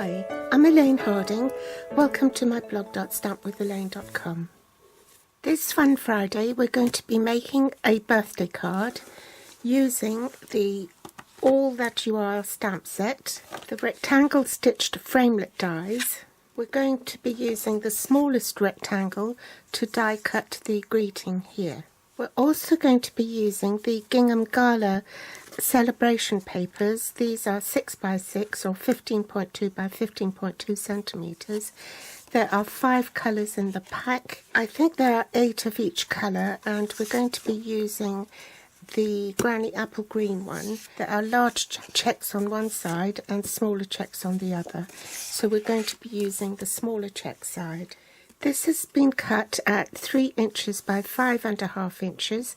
Hi, I'm Elaine Harding. Welcome to my blog stampwithelaine.com. This Fun Friday we're going to be making a birthday card using the All That You Are stamp set, the rectangle stitched framelit dies. We're going to be using the smallest rectangle to die cut the greeting here. We're also going to be using the Gingham Gala celebration papers. These are 6x6 or 15.2 by 15.2 centimeters. There are 5 colours in the pack. I think there are 8 of each colour, and we're going to be using the Granny Apple Green one. There are large checks on one side and smaller checks on the other, so we're going to be using the smaller check side. This has been cut at 3 inches by 5.5 inches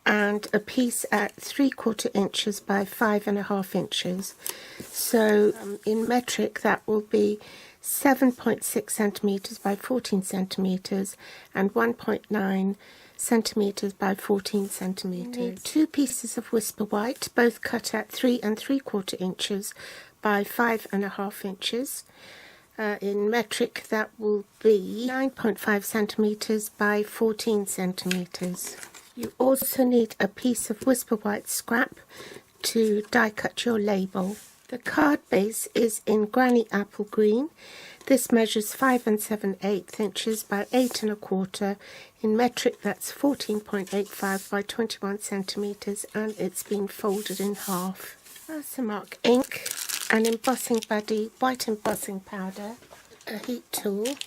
and a piece at 3/4 inches by 5.5 inches. So in metric that will be 7.6 centimeters by 14 centimeters and 1.9 centimeters by 14 centimeters. 2 pieces of Whisper White, both cut at 3 3/4 inches by 5.5 inches. In metric that will be 9.5 centimeters by 14 centimeters. You also need a piece of Whisper White scrap to die cut your label. The card base is in Granny Apple Green. This measures 5 7/8 inches by 8 1/4. In metric that's 14.85 by 21 centimeters, and it's been folded in half. Versamark ink, an embossing buddy, white embossing powder, a heat tool,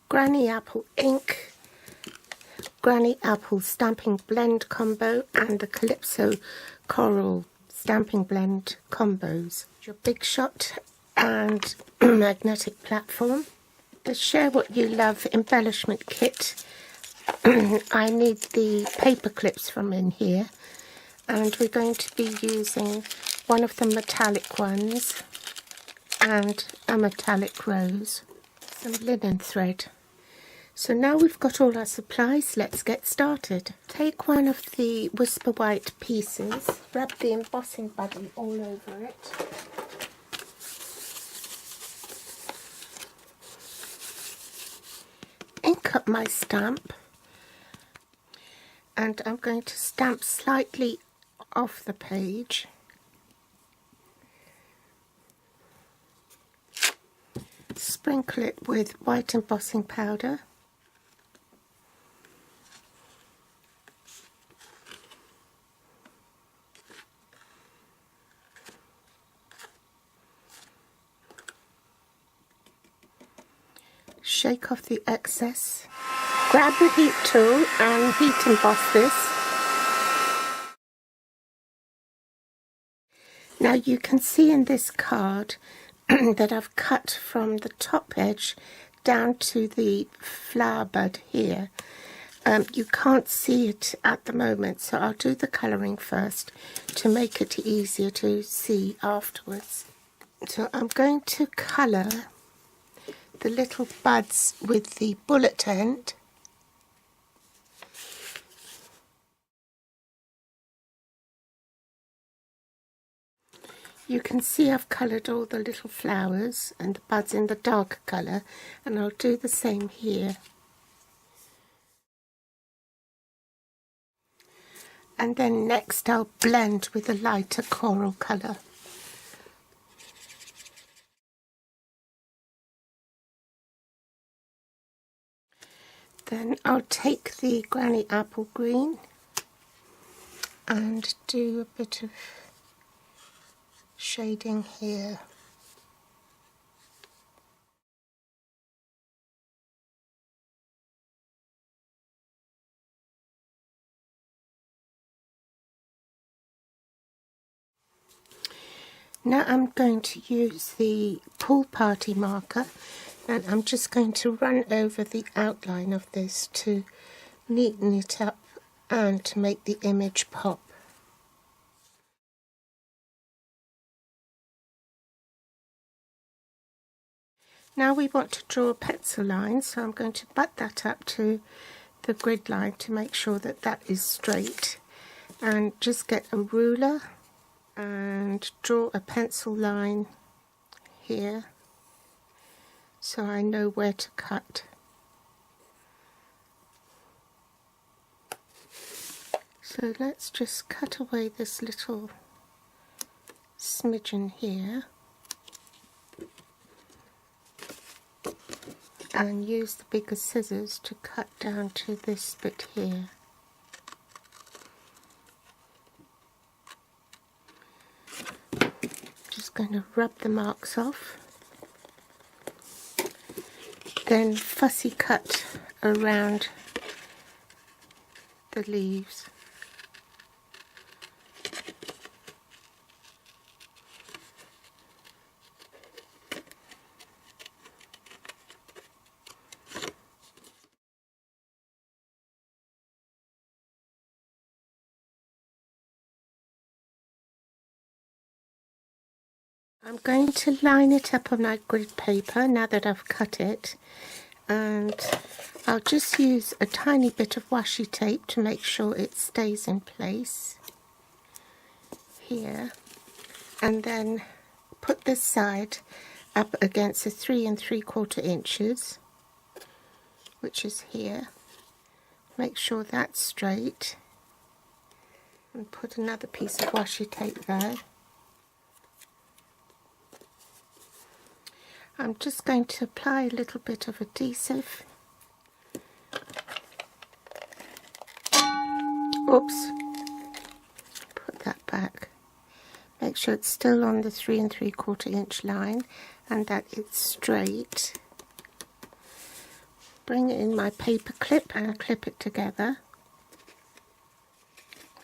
Granny Apple ink, Granny Apple stamping blend combo, and the Calypso Coral stamping blend combos. Your Big Shot and magnetic platform. The Share What You Love embellishment kit. I need the paper clips from in here, and we're going to be using one of the metallic ones and a metallic rose, some linen thread. So now we've got all our supplies, let's get started. Take one of the Whisper White pieces, rub the embossing buddy all over it. Ink up my stamp, and I'm going to stamp slightly off the page. Sprinkle it with white embossing powder. Shake off the excess. Grab the heat tool and heat emboss this. Now you can see in this card that I've cut from the top edge down to the flower bud here. You can't see it at the moment, so I'll do the colouring first to make it easier to see afterwards. So I'm going to colour the little buds with the bullet end. You can see I've coloured all the little flowers and the buds in the darker colour, and I'll do the same here. And then next I'll blend with a lighter coral colour. Then I'll take the Granny Apple Green and do a bit of shading here. Now I'm going to use the Pool Party marker, and I'm just going to run over the outline of this to neaten it up and to make the image pop. Now we want to draw a Petzl line, so I'm going to butt that up to the grid line to make sure that that is straight, and just get a ruler and draw a pencil line here so I know where to cut. So let's just cut away this little smidgen here and use the bigger scissors to cut down to this bit here. Just going to rub the marks off, then fussy cut around the leaves. I'm going to line it up on my grid paper now that I've cut it, and I'll just use a tiny bit of washi tape to make sure it stays in place here, and then put this side up against the 3 3/4 inches, which is here. Make sure that's straight and put another piece of washi tape there. I'm just going to apply a little bit of adhesive. Oops, put that back. Make sure it's still on the 3 3/4 inch line and that it's straight. Bring it in my paper clip and clip it together,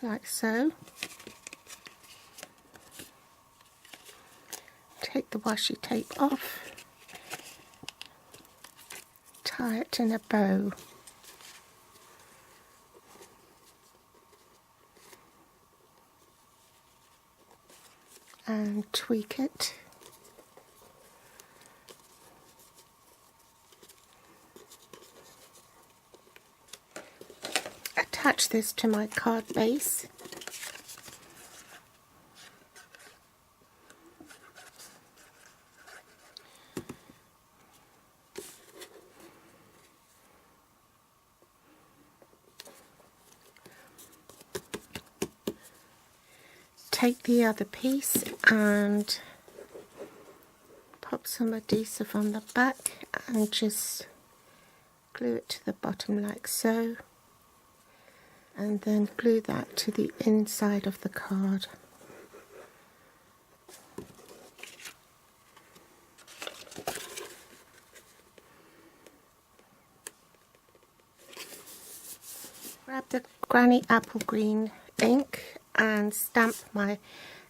like so. Take the washi tape off. Tie it in a bow. And tweak it. Attach this to my card base. Take the other piece and pop some adhesive on the back and just glue it to the bottom like so, and then glue that to the inside of the card. Grab the Granny Apple Green ink and stamp my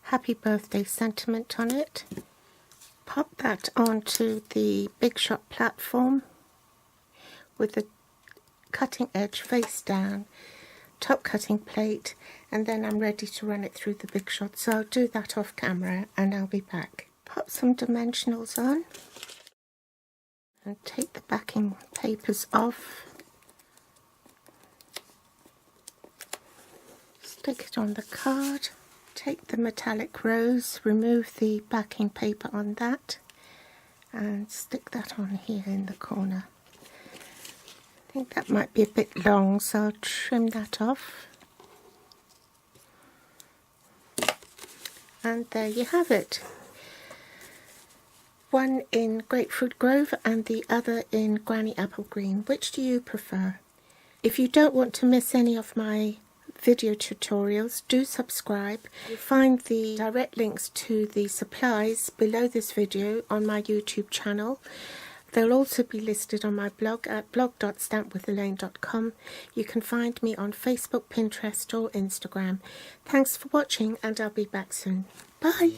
happy birthday sentiment on it. Pop that onto the Big Shot platform with the cutting edge face down, top cutting plate, and then I'm ready to run it through the Big Shot. So I'll do that off camera and I'll be back. Pop some dimensionals on and take the backing papers off. Stick it on the card, take the metallic rose, remove the backing paper on that and stick that on here in the corner. I think that might be a bit long, so I'll trim that off. And there you have it. One in Grapefruit Grove and the other in Granny Apple Green. Which do you prefer? If you don't want to miss any of my video tutorials, do subscribe. You'll find the direct links to the supplies below this video on my YouTube channel. They'll also be listed on my blog at blog.stampwithelaine.com. You can find me on Facebook, Pinterest or Instagram. Thanks for watching and I'll be back soon. Bye!